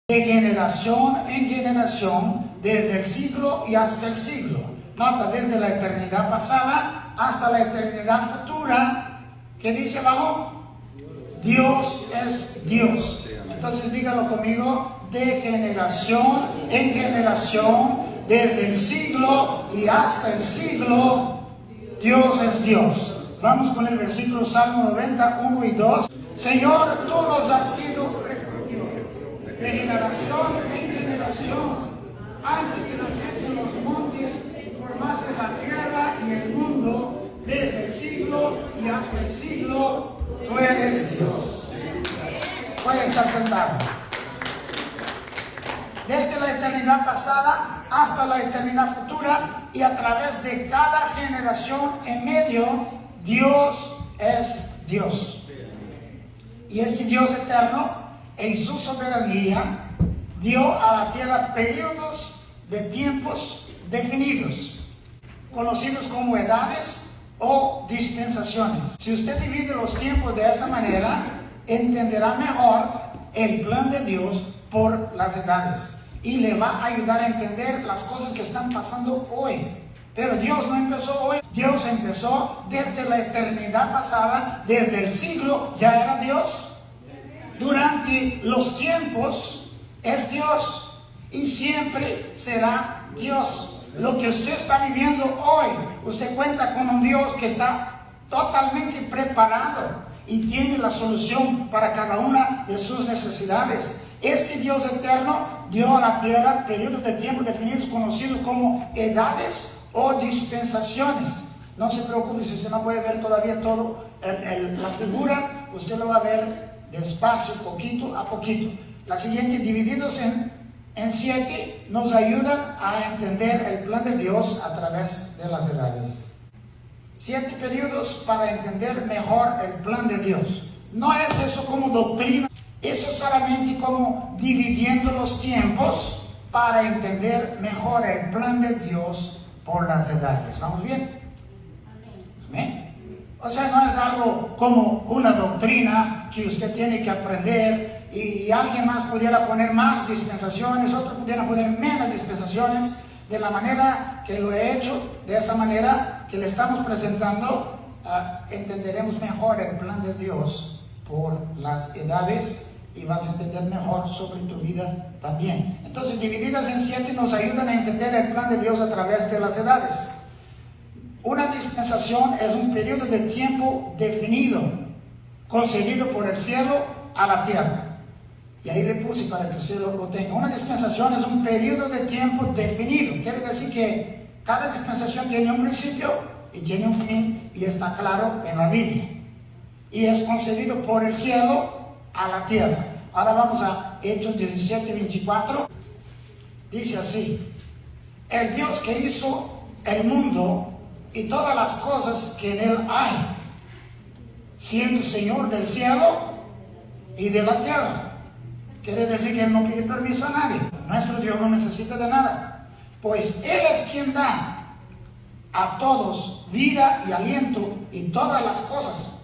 de generación en generación, desde el siglo y hasta el siglo. Nota, desde la eternidad pasada hasta la eternidad futura. ¿Qué dice abajo? Dios es Dios. Entonces dígalo conmigo, de generación en generación, desde el siglo y hasta el siglo, Dios es Dios. Vamos con el versículo Salmo 90, 1 y 2. Señor, tú nos has sido refugio de generación en generación. Antes que nacieran los montes, formaste la tierra y el mundo, desde el siglo y hasta el siglo, tú eres Dios. Puede estar sentado. Desde la eternidad pasada hasta la eternidad futura y a través de cada generación en medio, Dios es Dios. Y este Dios eterno, en su soberanía, dio a la tierra periodos de tiempos definidos, conocidos como edades o dispensaciones. Si usted divide los tiempos de esa manera, entenderá mejor el plan de Dios por las edades y le va a ayudar a entender las cosas que están pasando hoy. Pero Dios no empezó hoy, Dios empezó desde la eternidad pasada, desde el siglo ya era Dios. Durante los tiempos es Dios y siempre será Dios. Lo que usted está viviendo hoy, usted cuenta con un Dios que está totalmente preparado y tiene la solución para cada una de sus necesidades. Este Dios eterno dio a la tierra periodos de tiempo definidos, conocidos como edades o dispensaciones. No se preocupe si usted no puede ver todavía todo la figura, usted lo va a ver despacio, poquito a poquito. La siguiente, divididos en 7, nos ayudan a entender el plan de Dios a través de las edades. 7 periodos para entender mejor el plan de Dios. No es eso como doctrina, eso es solamente como dividiendo los tiempos para entender mejor el plan de Dios por las edades. ¿Vamos bien? Amén. O sea, no es algo como una doctrina que usted tiene que aprender y alguien más pudiera poner más dispensaciones, otro pudiera poner menos dispensaciones. De la manera que lo he hecho, de esa manera que le estamos presentando, entenderemos mejor el plan de Dios por las edades y vas a entender mejor sobre tu vida también. Entonces, divididas en 7 nos ayudan a entender el plan de Dios a través de las edades. Una dispensación es un periodo de tiempo definido, concedido por el cielo a la tierra. Y ahí le puse para que usted lo tenga. Una dispensación es un periodo de tiempo definido. Quiere decir que cada dispensación tiene un principio y tiene un fin, y está claro en la Biblia. Y es concedido por el cielo a la tierra. Ahora vamos a Hechos 17, 24. Dice así: el Dios que hizo el mundo y todas las cosas que en él hay, siendo Señor del cielo y de la tierra. Quiere decir que Él no pide permiso a nadie. Nuestro Dios no necesita de nada, pues Él es quien da a todos vida y aliento y todas las cosas.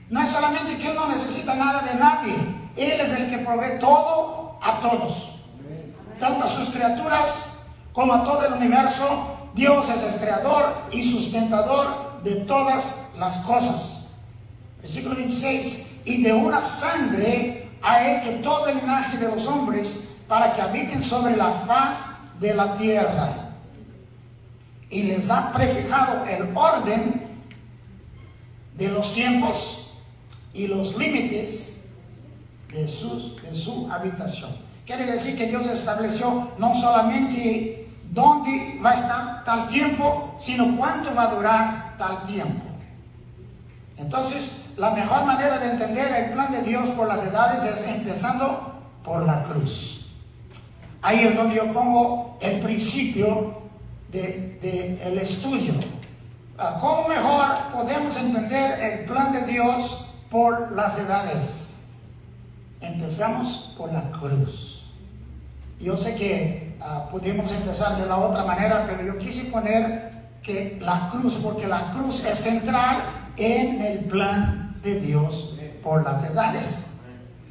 No es solamente que Él no necesita nada de nadie, Él es el que provee todo a todos, tanto a sus criaturas como a todo el universo. Dios es el creador y sustentador de todas las cosas. Versículo 26: y de una sangre ha hecho todo el linaje de los hombres para que habiten sobre la faz de la tierra, y les ha prefijado el orden de los tiempos y los límites de su habitación. Quiere decir que Dios estableció no solamente dónde va a estar tal tiempo, sino cuánto va a durar tal tiempo. Entonces, la mejor manera de entender el plan de Dios por las edades es empezando por la cruz. Ahí es donde yo pongo el principio del estudio. ¿Cómo mejor podemos entender el plan de Dios por las edades? Empezamos por la cruz. Yo sé que podemos empezar de la otra manera, pero yo quise poner que la cruz, porque la cruz es central en el plan de Dios por las edades.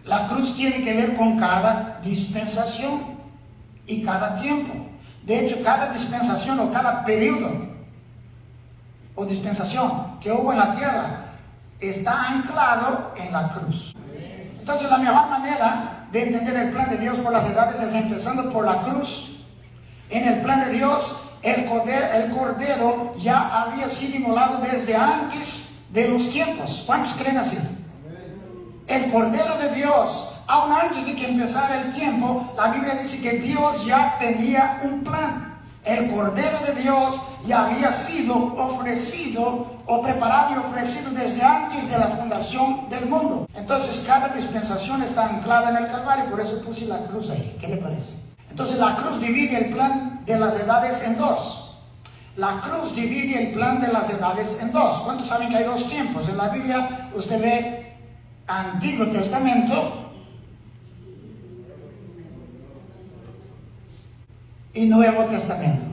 La cruz tiene que ver con cada dispensación y cada tiempo. De hecho, cada dispensación o cada periodo o dispensación que hubo en la tierra está anclado en la cruz. Entonces, la mejor manera de entender el plan de Dios por las edades es empezando por la cruz. En el plan de Dios, el cordero ya había sido inmolado desde antes de los tiempos. ¿Cuántos creen así? El cordero de Dios, aún antes de que empezara el tiempo, la Biblia dice que Dios ya tenía un plan. El cordero de Dios ya había sido ofrecido o preparado y ofrecido desde antes de la fundación del mundo. Entonces cada dispensación está anclada en el Calvario, por eso puse la cruz ahí. ¿Qué le parece? Entonces la cruz divide el plan de las edades en dos. La cruz divide el plan de las edades en dos. ¿Cuántos saben que hay dos tiempos? En la Biblia usted ve Antiguo Testamento y Nuevo Testamento,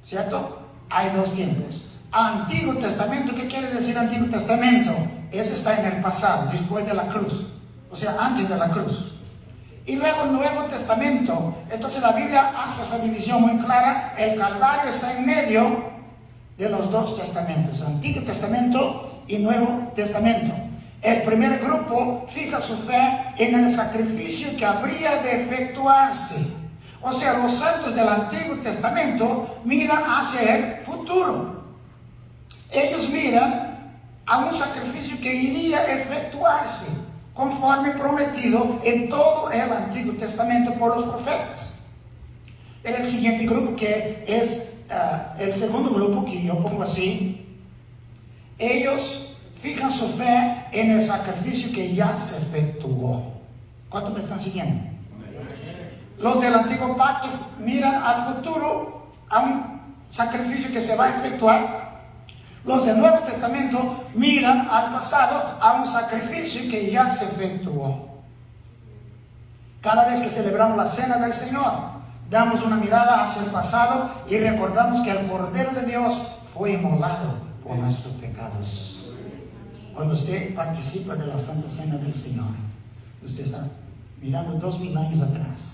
¿cierto? Hay dos tiempos. Antiguo Testamento, ¿qué quiere decir Antiguo Testamento? Eso está en el pasado, después de la cruz, o sea, antes de la cruz. Y luego Nuevo Testamento. Entonces la Biblia hace esa división muy clara. El Calvario está en medio de los dos testamentos, Antiguo Testamento y Nuevo Testamento. El primer grupo fija su fe en el sacrificio que habría de efectuarse. O sea, los santos del Antiguo Testamento miran hacia el futuro. Ellos miran a un sacrificio que iría a efectuarse conforme prometido en todo el Antiguo Testamento por los profetas. En el siguiente grupo, que es el segundo grupo, que yo pongo así, ellos fijan su fe en el sacrificio que ya se efectuó. ¿Cuántos me están siguiendo? Los del Antiguo Pacto miran al futuro, a un sacrificio que se va a efectuar. Los del Nuevo Testamento miran al pasado, a un sacrificio que ya se efectuó. Cada vez que celebramos la Cena del Señor, damos una mirada hacia el pasado y recordamos que el Cordero de Dios fue inmolado por nuestros pecados. Cuando usted participa de la Santa Cena del Señor, usted está mirando 2000 años atrás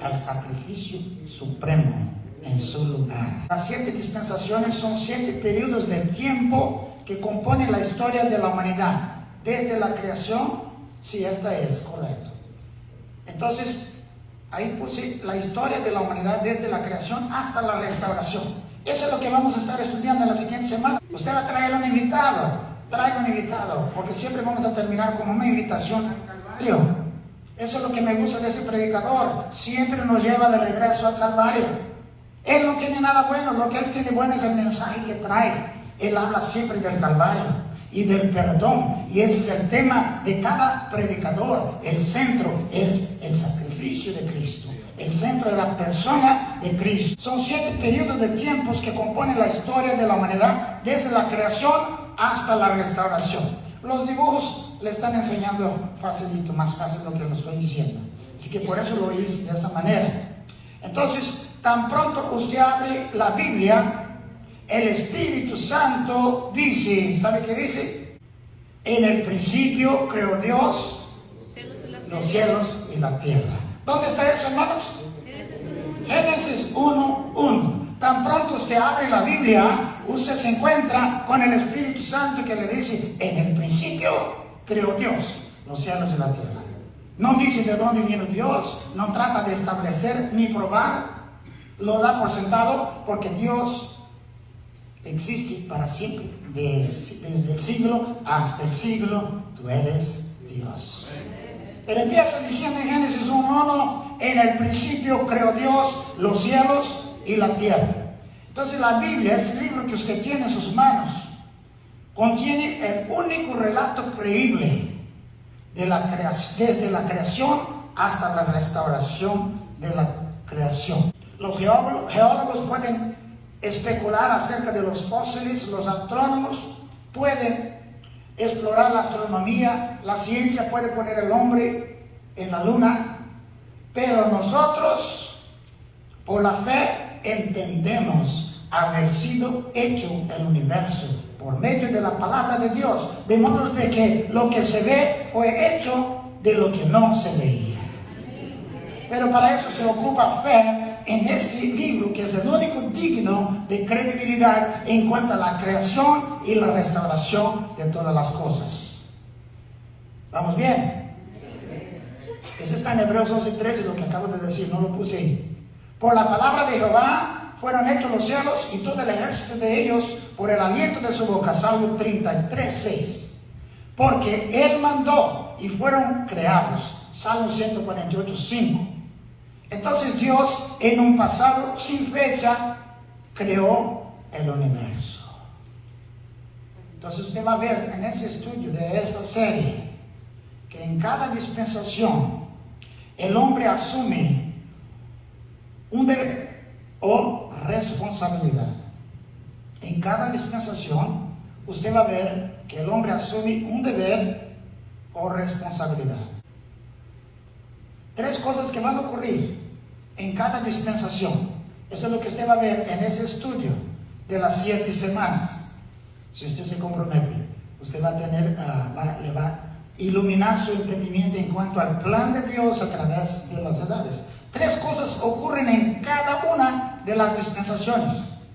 al sacrificio supremo en su lugar. Las 7 dispensaciones son 7 periodos de tiempo que componen la historia de la humanidad, desde la creación, si esta es correcto. Entonces, ahí puse la historia de la humanidad desde la creación hasta la restauración. Eso es lo que vamos a estar estudiando en la siguiente semana. Usted va a traer un invitado, traiga un invitado, porque siempre vamos a terminar con una invitación al Calvario. Eso es lo que me gusta de ese predicador, siempre nos lleva de regreso al Calvario. Él no tiene nada bueno, lo que él tiene bueno es el mensaje que trae. Él habla siempre del Calvario y del perdón, y ese es el tema de cada predicador. El centro es el sacrificio de Cristo, el centro de la persona de Cristo. Son 7 periodos de tiempos que componen la historia de la humanidad, desde la creación hasta la restauración. Los dibujos le están enseñando facilito, más fácil lo que lo estoy diciendo, así que por eso lo hice de esa manera. Entonces, tan pronto usted abre la Biblia, el Espíritu Santo dice, ¿sabe qué dice? En el principio creó Dios los cielos y la tierra. ¿Dónde está eso, hermanos? Génesis 1:1. Tan pronto usted abre la Biblia, usted se encuentra con el Espíritu Santo que le dice, en el principio creó Dios los cielos y la tierra. No dice de dónde vino Dios, no trata de establecer ni probar, lo da por sentado porque Dios existe para siempre, desde el siglo hasta el siglo, tú eres Dios. Pero empieza diciendo en Génesis 1:1, en el principio creó Dios los cielos y la tierra. Entonces la Biblia, ese libro que usted tiene en sus manos, contiene el único relato creíble de la creación, desde la creación hasta la restauración de la creación. Los geólogos pueden especular acerca de los fósiles, los astrónomos pueden explorar la astronomía, la ciencia puede poner el hombre en la luna, pero nosotros, por la fe, entendemos haber sido hecho el universo por medio de la palabra de Dios, de modo de que lo que se ve fue hecho de lo que no se veía. Pero para eso se ocupa fe en este libro, que es el único digno de credibilidad en cuanto a la creación y la restauración de todas las cosas. ¿Vamos bien? Eso está en Hebreos 11:13, lo que acabo de decir, no lo puse ahí. Por la palabra de Jehová fueron hechos los cielos y todo el ejército de ellos por el aliento de su boca. Salmo 33:6. Porque Él mandó y fueron creados. Salmo 148:5. Entonces Dios, en un pasado sin fecha, creó el universo. Entonces usted va a ver en ese estudio de esta serie que en cada dispensación el hombre asume un deber o responsabilidad. En cada dispensación usted va a ver que el hombre asume un deber o responsabilidad. Tres cosas que van a ocurrir en cada dispensación. Eso es lo que usted va a ver en ese estudio de las 7 semanas. Si usted se compromete, usted va a tener, le va a iluminar su entendimiento en cuanto al plan de Dios a través de las edades. Tres cosas ocurren en cada una de las dispensaciones.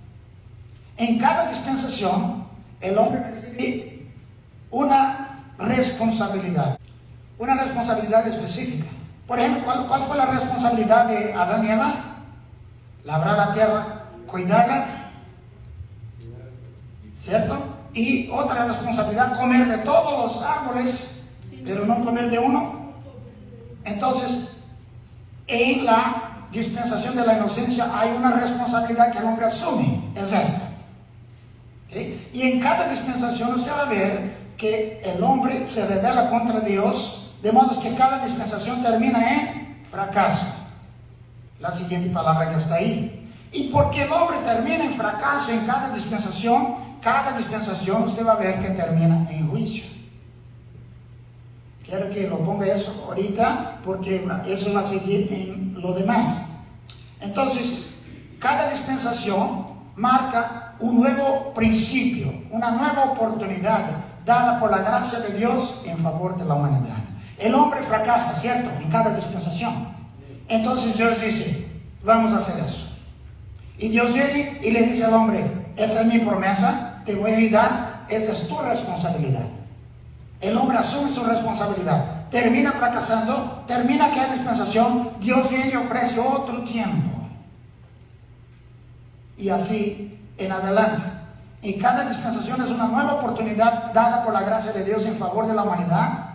En cada dispensación, el hombre recibe una responsabilidad específica. Por ejemplo, ¿cuál fue la responsabilidad de Adán y Eva? Labrar la tierra, cuidarla, ¿cierto? Y otra responsabilidad, comer de todos los árboles, pero no comer de uno. Entonces, en la dispensación de la inocencia hay una responsabilidad que el hombre asume, es esta. ¿Okay? Y en cada dispensación usted va a ver que el hombre se rebela contra Dios, de modo que cada dispensación termina en fracaso. La siguiente palabra que está ahí. Y porque el hombre termina en fracaso en cada dispensación usted va a ver que termina en juicio. Quiero que lo ponga eso ahorita, porque eso va a seguir en lo demás. Entonces, cada dispensación marca un nuevo principio, una nueva oportunidad dada por la gracia de Dios en favor de la humanidad. El hombre fracasa, ¿cierto? En cada dispensación. Entonces Dios dice, vamos a hacer eso. Y Dios viene y le dice al hombre, esa es mi promesa, te voy a ayudar, esa es tu responsabilidad. El hombre asume su responsabilidad, termina fracasando, termina aquella dispensación, Dios viene y ofrece otro tiempo. Y así en adelante. Y cada dispensación es una nueva oportunidad dada por la gracia de Dios en favor de la humanidad.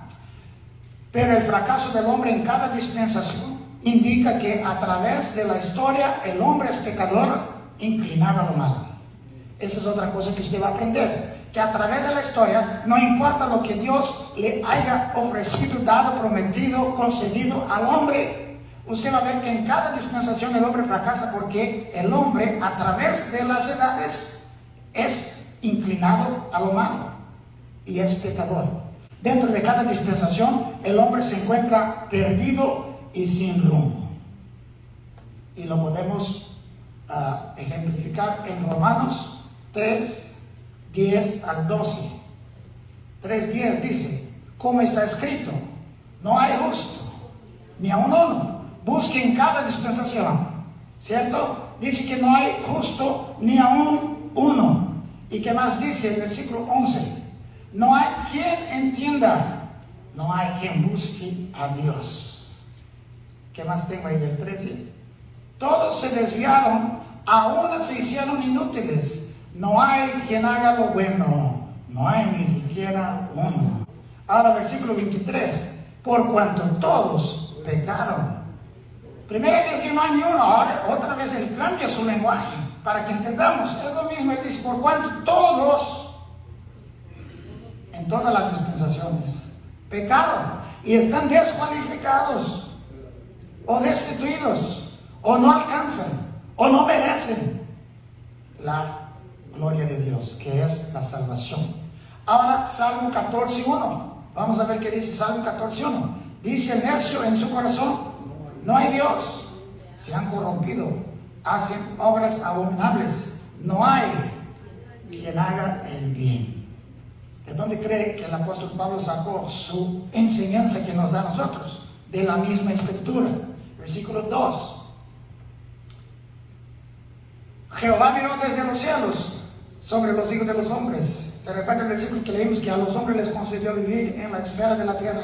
Pero el fracaso del hombre en cada dispensación indica que a través de la historia el hombre es pecador inclinado a lo malo. Esa es otra cosa que usted va a aprender. Que a través de la historia, no importa lo que Dios le haya ofrecido, dado, prometido, concedido al hombre, usted va a ver que en cada dispensación el hombre fracasa porque el hombre a través de las edades es inclinado a lo malo y es pecador. Dentro de cada dispensación el hombre se encuentra perdido y sin rumbo. Y lo podemos ejemplificar en Romanos 3:10 al 12. 3:10 dice, como está escrito, no hay justo, ni aun uno. Busque en cada dispensación, ¿cierto? Dice que no hay justo, ni aun uno. ¿Y qué más dice el versículo 11? No hay quien entienda, no hay quien busque a Dios. ¿Qué más tengo ahí del 13? Todos se desviaron, aún se hicieron inútiles. No hay quien haga lo bueno, no hay ni siquiera uno. Ahora versículo 23, por cuanto todos pecaron. Primero dice que no hay ni uno, ahora otra vez él cambia su lenguaje para que entendamos. Es lo mismo, él dice, por cuanto todos, en todas las dispensaciones, pecaron y están descualificados o destituidos o no alcanzan o no merecen la gloria de Dios, que es la salvación. Ahora Salmo 14:1, vamos a ver qué dice Salmo 14:1. Dice el necio en su corazón, no hay Dios, se han corrompido, hacen obras abominables, no hay quien haga el bien. ¿De dónde cree que el apóstol Pablo sacó su enseñanza que nos da a nosotros? De la misma escritura. Versículo 2. Jehová miró desde los cielos sobre los hijos de los hombres. Se recuerda el versículo que leímos, que a los hombres les concedió vivir en la esfera de la tierra.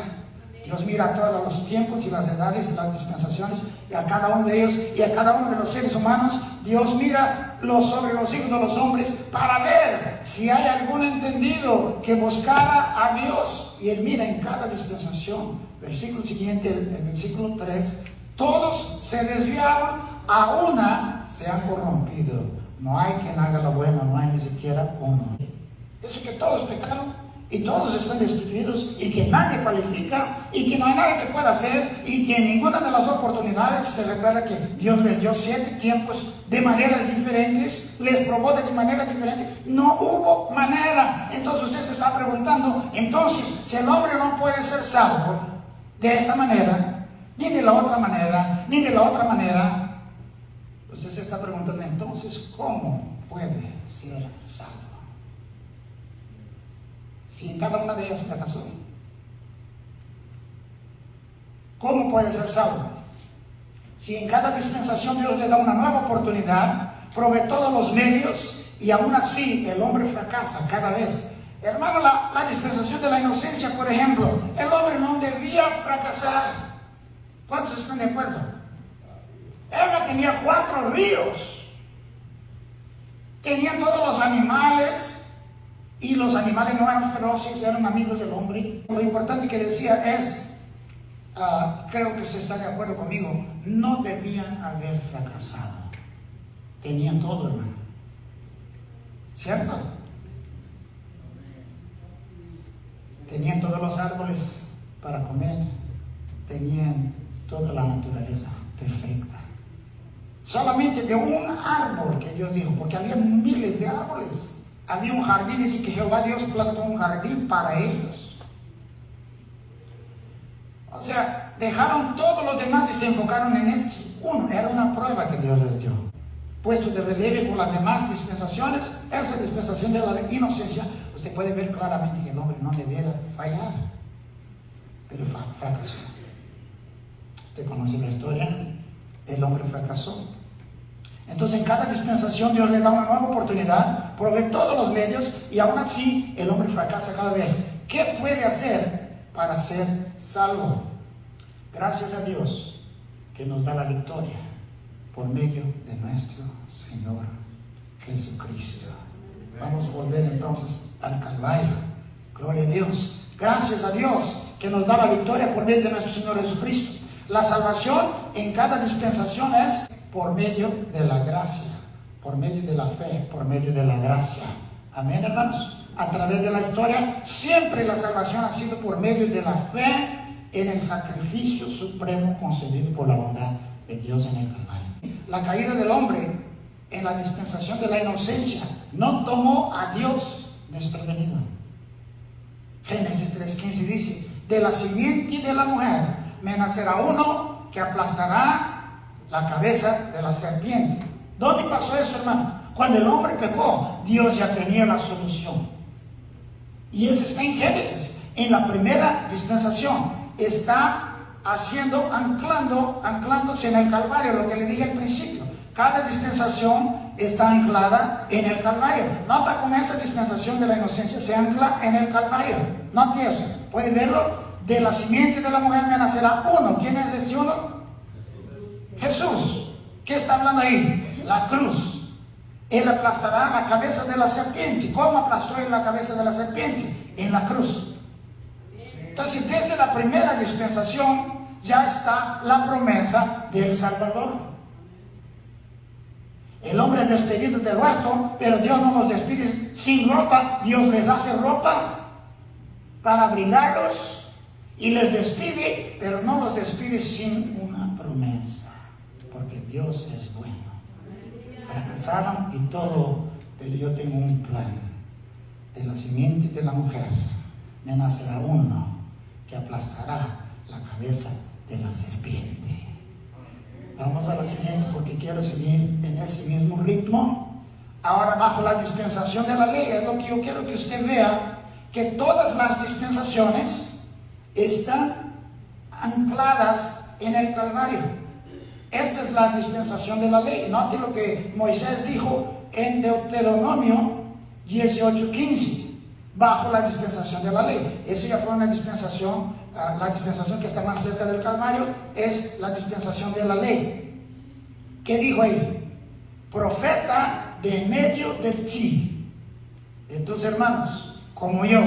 Dios mira a todos los tiempos y las edades y las dispensaciones, y a cada uno de ellos y a cada uno de los seres humanos. Dios mira sobre los hijos de los hombres para ver si hay algún entendido que buscara a Dios. Y Él mira en cada dispensación. Versículo siguiente, el versículo 3. Todos se desviaron, a una se han corrompido. No hay quien haga lo bueno, no hay ni siquiera uno. Eso que todos pecaron y todos están destituidos, y que nadie cualifica, y que no hay nada que pueda hacer, y que en ninguna de las oportunidades se recuerda que Dios les dio 7 tiempos de maneras diferentes, les probó de maneras diferentes, no hubo manera. Entonces usted se está preguntando, entonces si el hombre no puede ser salvo de esta manera, ni de la otra manera, ni de la otra manera, usted se está preguntando, entonces ¿cómo puede ser salvo? Si en cada una de ellas fracasó, ¿cómo puede ser salvo? Si en cada dispensación Dios le da una nueva oportunidad, provee todos los medios, y aún así el hombre fracasa cada vez. Hermano, la dispensación de la inocencia, por ejemplo, el hombre no debía fracasar. ¿Cuántos están de acuerdo? Eva tenía 4 ríos, tenían todos los animales, y los animales no eran feroces, eran amigos del hombre. Lo importante que decía es, creo que usted está de acuerdo conmigo, no debían haber fracasado. Tenían todo, hermano. ¿Cierto? Tenían todos los árboles para comer, tenían toda la naturaleza perfecta. Solamente de un árbol que Dios dijo, porque había miles de árboles. Había un jardín, dice que Jehová Dios plantó un jardín para ellos. O sea, dejaron todos los demás y se enfocaron en este uno. Era una prueba que Dios les dio. Puesto de relieve con las demás dispensaciones, esa dispensación de la inocencia, usted puede ver claramente que el hombre no debiera fallar, pero fracasó. Usted conoce la historia, el hombre fracasó. Entonces en cada dispensación Dios le da una nueva oportunidad, provee todos los medios, y aún así el hombre fracasa cada vez. ¿Qué puede hacer para ser salvo? Gracias a Dios que nos da la victoria por medio de nuestro Señor Jesucristo. Vamos a volver entonces al Calvario. Gloria a Dios. Gracias a Dios que nos da la victoria por medio de nuestro Señor Jesucristo. La salvación en cada dispensación es por medio de la gracia, por medio de la fe, por medio de la gracia. Amén, hermanos. A través de la historia, siempre la salvación ha sido por medio de la fe en el sacrificio supremo concedido por la bondad de Dios en el Calvario. La caída del hombre en la dispensación de la inocencia no tomó a Dios desprevenido. Génesis 3:15 dice, de la simiente de la mujer me nacerá uno que aplastará la cabeza de la serpiente. ¿Dónde pasó eso, hermano? Cuando el hombre pecó, Dios ya tenía la solución. Y eso está en Génesis. En la primera dispensación está anclándose en el Calvario, lo que le dije al principio. Cada dispensación está anclada en el Calvario. Nota cómo esa dispensación de la inocencia se ancla en el Calvario. Note eso. ¿Puede verlo? De la simiente de la mujer me nacerá uno. ¿Quién es ese uno? Jesús. ¿Qué está hablando ahí? La cruz. Él aplastará la cabeza de la serpiente. ¿Cómo aplastó él la cabeza de la serpiente? En la cruz. Entonces, desde la primera dispensación ya está la promesa del Salvador. El hombre es despedido del huerto, pero Dios no los despide sin ropa. Dios les hace ropa para abrigarlos y les despide, pero no los despide sin una promesa, porque Dios es bueno. Fracasaron y todo, pero yo tengo un plan. De la simiente de la mujer me nacerá uno que aplastará la cabeza de la serpiente. Vamos a la siguiente porque quiero seguir en ese mismo ritmo. Ahora bajo la dispensación de la ley es lo que yo quiero que usted vea, que todas las dispensaciones están ancladas en el Calvario. Esta es la dispensación de la ley. Note lo que Moisés dijo en Deuteronomio 18:15, bajo la dispensación de la ley. Eso ya fue una dispensación, la dispensación que está más cerca del Calvario es la dispensación de la ley. ¿Qué dijo ahí? Profeta de en medio de ti, de tus hermanos, como yo,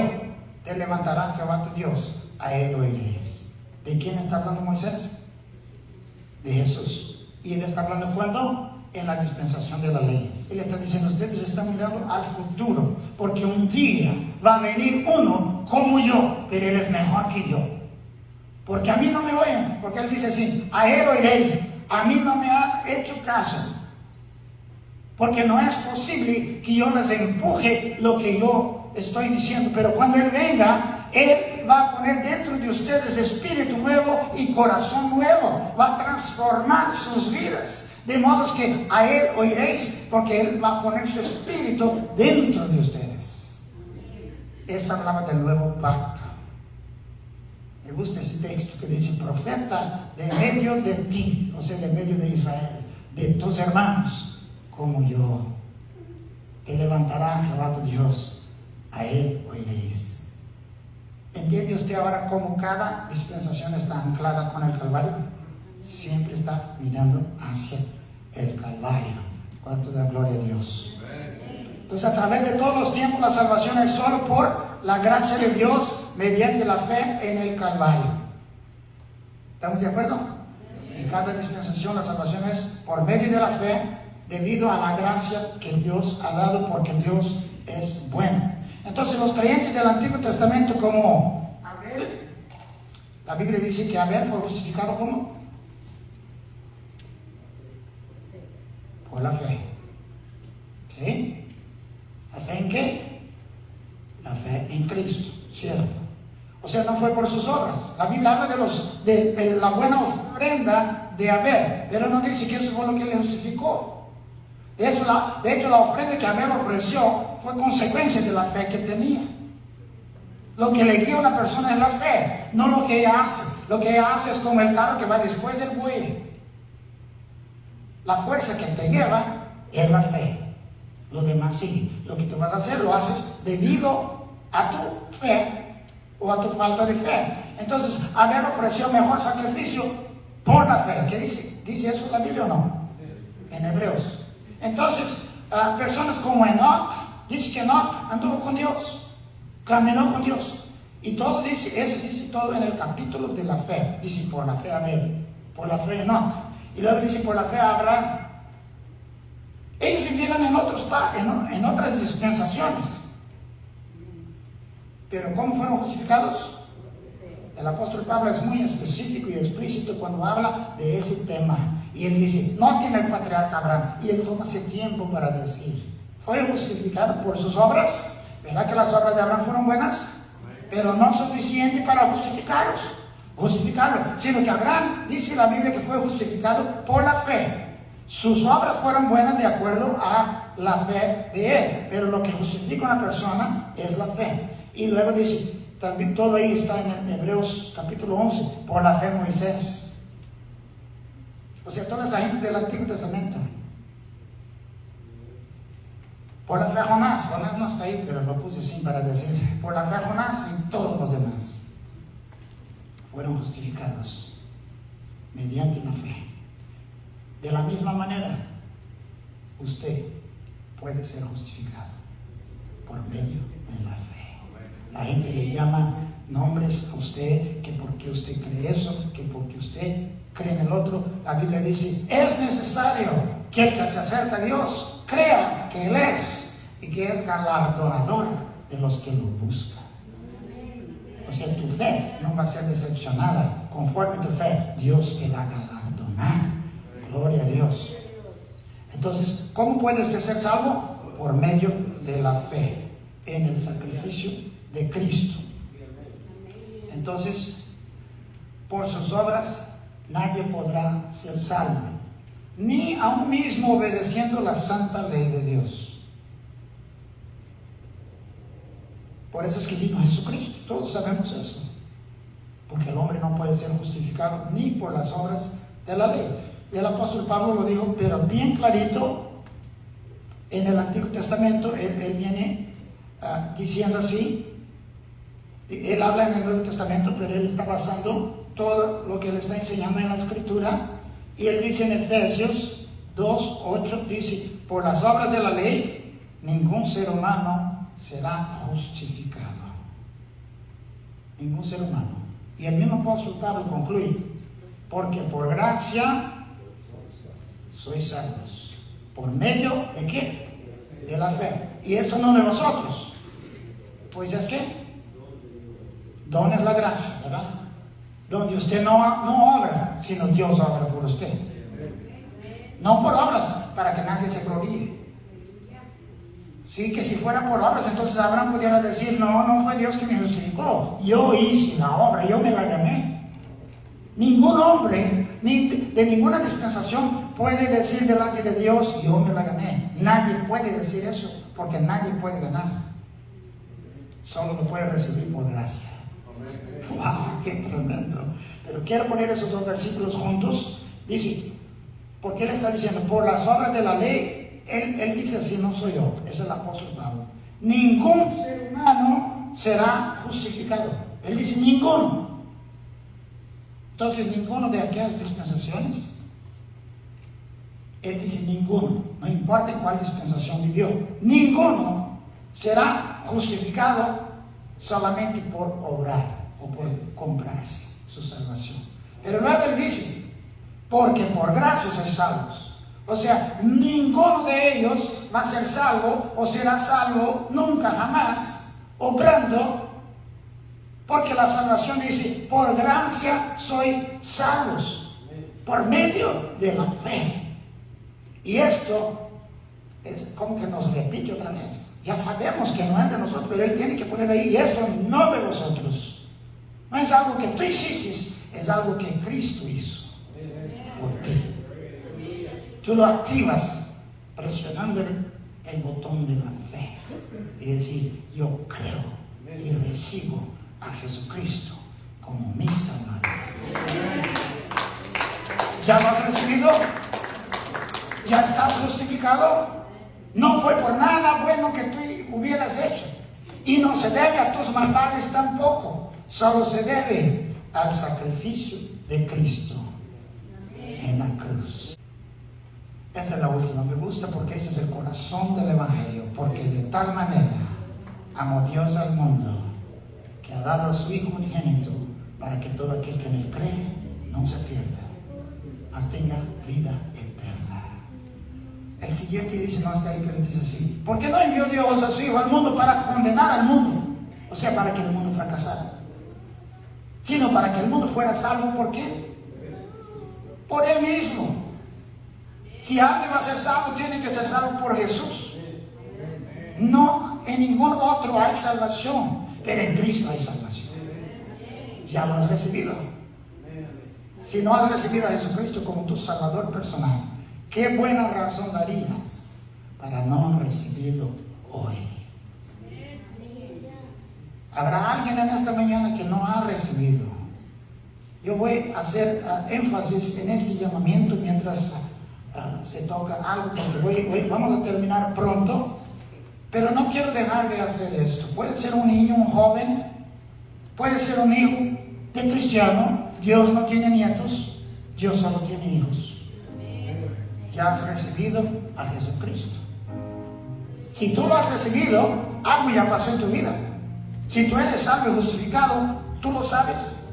te levantará Jehová tu Dios, a él oiréis. ¿De quién está hablando Moisés? De Jesús. ¿Y él está hablando cuándo? En la dispensación de la ley. Él está diciendo, ustedes están mirando al futuro, porque un día va a venir uno como yo, pero él es mejor que yo. Porque a mí no me oyen, porque él dice así, a él oiréis, a mí no me ha hecho caso. Porque no es posible que yo les empuje lo que yo estoy diciendo, pero cuando él venga, él va a poner dentro de ustedes espíritu nuevo y corazón nuevo, va a transformar sus vidas, de modo que a él oiréis, porque él va a poner su espíritu dentro de ustedes. Esto hablaba del nuevo pacto. Me gusta ese texto que dice, profeta de medio de ti, o sea, de medio de Israel, de tus hermanos, como yo, te levantará Jehová tu Dios, a él oiréis. ¿Entiende usted ahora cómo cada dispensación está anclada con el Calvario? Siempre está mirando hacia el Calvario. Cuánto da gloria a Dios. Entonces, a través de todos los tiempos, la salvación es solo por la gracia de Dios mediante la fe en el Calvario. ¿Estamos de acuerdo? En cada dispensación la salvación es por medio de la fe, debido a la gracia que Dios ha dado, porque Dios es bueno. Entonces, los creyentes del Antiguo Testamento, como Abel, la Biblia dice que Abel fue justificado ¿cómo? Por la fe. ¿Sí? ¿La fe en qué? La fe en Cristo, ¿cierto? O sea, no fue por sus obras. La Biblia habla de la buena ofrenda de Abel, pero no dice que eso fue lo que le justificó. De hecho, la ofrenda que Abel ofreció fue consecuencia de la fe que tenía. Lo que le guía a una persona es la fe, no lo que ella hace. Lo que ella hace es como el carro que va después del buey. La fuerza que te lleva es la fe. Lo demás sí. Lo que tú vas a hacer lo haces debido a tu fe o a tu falta de fe. Entonces, Abel ofreció mejor sacrificio por la fe. ¿Qué dice? ¿Dice eso la Biblia o no? En Hebreos. Entonces, personas como Enoch, dice que Enoch anduvo con Dios, caminó con Dios. Y todo dice todo en el capítulo de la fe. Dice por la fe Abel, por la fe Enoch. Y luego dice por la fe Abraham. Ellos vivieron en otras dispensaciones. Pero ¿cómo fueron justificados? El apóstol Pablo es muy específico y explícito cuando habla de ese tema. Y él dice, no tiene el patriarca Abraham. Y él toma ese tiempo para decir, fue justificado por sus obras. ¿Verdad que las obras de Abraham fueron buenas? Pero no suficiente para justificarlo. Sino que Abraham, dice la Biblia, que fue justificado por la fe. Sus obras fueron buenas de acuerdo a la fe de él. Pero lo que justifica a una persona es la fe. Y luego dice, también todo ahí está en Hebreos capítulo 11, por la fe Moisés. O sea, toda esa gente del Antiguo Testamento. Por la fe Jonás no está ahí, pero lo puse así para decir, por la fe Jonás y todos los demás fueron justificados mediante la fe. De la misma manera, usted puede ser justificado por medio de la fe. La gente le llama nombres a usted, que porque usted cree eso, que porque usted cree en el otro. La Biblia dice, es necesario que el que se acerca a Dios crea que Él es y que es galardonador de los que lo buscan. O sea, tu fe no va a ser decepcionada. Conforme tu fe, Dios te va a galardonar. Gloria a Dios. Entonces, ¿cómo puede usted ser salvo? Por medio de la fe en el sacrificio de Cristo. Entonces, por sus obras nadie podrá ser salvo, ni aún mismo obedeciendo la santa ley de Dios. Por eso es que vino Jesucristo, todos sabemos eso. Porque el hombre no puede ser justificado ni por las obras de la ley. Y el apóstol Pablo lo dijo, pero bien clarito, en el Antiguo Testamento, él viene diciendo así. Él habla en el Nuevo Testamento, pero él está basando todo lo que él está enseñando en la Escritura. Y él dice en Efesios 2:8, dice, por las obras de la ley, ningún ser humano será justificado. Ningún ser humano. Y el mismo apóstol Pablo concluye, porque por gracia sois salvos. ¿Por medio de qué? De la fe. Y esto no de vosotros. Pues es que don es la gracia, ¿verdad? Donde usted no obra, sino Dios obra por usted. No por obras, para que nadie se gloríe. Sí, que si fuera por obras, entonces Abraham pudiera decir, no fue Dios que me justificó. Yo hice la obra, yo me la gané. Ningún hombre, ni de ninguna dispensación puede decir delante de Dios, yo me la gané. Nadie puede decir eso, porque nadie puede ganar. Solo lo puede recibir por gracia. ¡Wow! ¡Qué tremendo! Pero quiero poner esos dos versículos juntos. Dice, porque él está diciendo, por las obras de la ley, él dice así, no soy yo, es el apóstol Pablo. Ningún ser humano será justificado. Él dice, ninguno. Entonces, ninguno de aquellas dispensaciones, él dice ninguno, no importa en cuál dispensación vivió, ninguno será justificado solamente por obrar o por comprarse su salvación. Pero luego él dice, porque por gracia sois salvos. O sea, ninguno de ellos va a ser salvo o será salvo nunca, jamás, obrando, porque la salvación dice, por gracia sois salvos, por medio de la fe. Y esto es como que nos repite otra vez. Ya sabemos que no es de nosotros, pero él tiene que poner ahí, y esto no de vosotros. No es algo que tú hiciste, es algo que Cristo hizo por ti. Tú lo activas presionando el botón de la fe y decir, yo creo y recibo a Jesucristo como mi Salvador. ¿Ya lo has recibido? ¿Ya estás justificado? No fue por nada bueno que tú hubieras hecho, y no se debe a tus maldades tampoco, solo se debe al sacrificio de Cristo en la cruz. Esa es la última, me gusta porque ese es el corazón del Evangelio, porque de tal manera amó Dios al mundo, que ha dado a su Hijo unigénito, para que todo aquel que en él cree no se pierda, mas tenga vida eterna. El siguiente dice, no está ahí, pero dice así, ¿por qué no envió Dios a su Hijo al mundo para condenar al mundo? O sea, para que el mundo fracasara, sino para que el mundo fuera salvo. ¿Por qué? Por él mismo. Si alguien va a ser salvo, tiene que ser salvo por Jesús. No en ningún otro hay salvación, pero en Cristo hay salvación. Ya lo has recibido. Si no has recibido a Jesucristo como tu Salvador personal, qué buena razón darías para no recibirlo hoy. Habrá alguien en esta mañana que no ha recibido. Yo voy a hacer énfasis en este llamamiento mientras se toca algo, porque vamos a terminar pronto, pero no quiero dejar de hacer esto. Puede ser un niño, un joven, puede ser un hijo de cristiano. Dios no tiene nietos, Dios solo tiene hijos. Ya has recibido a Jesucristo. Si tú lo has recibido, algo ya pasó en tu vida. Si tú eres salvo y justificado, tú lo sabes.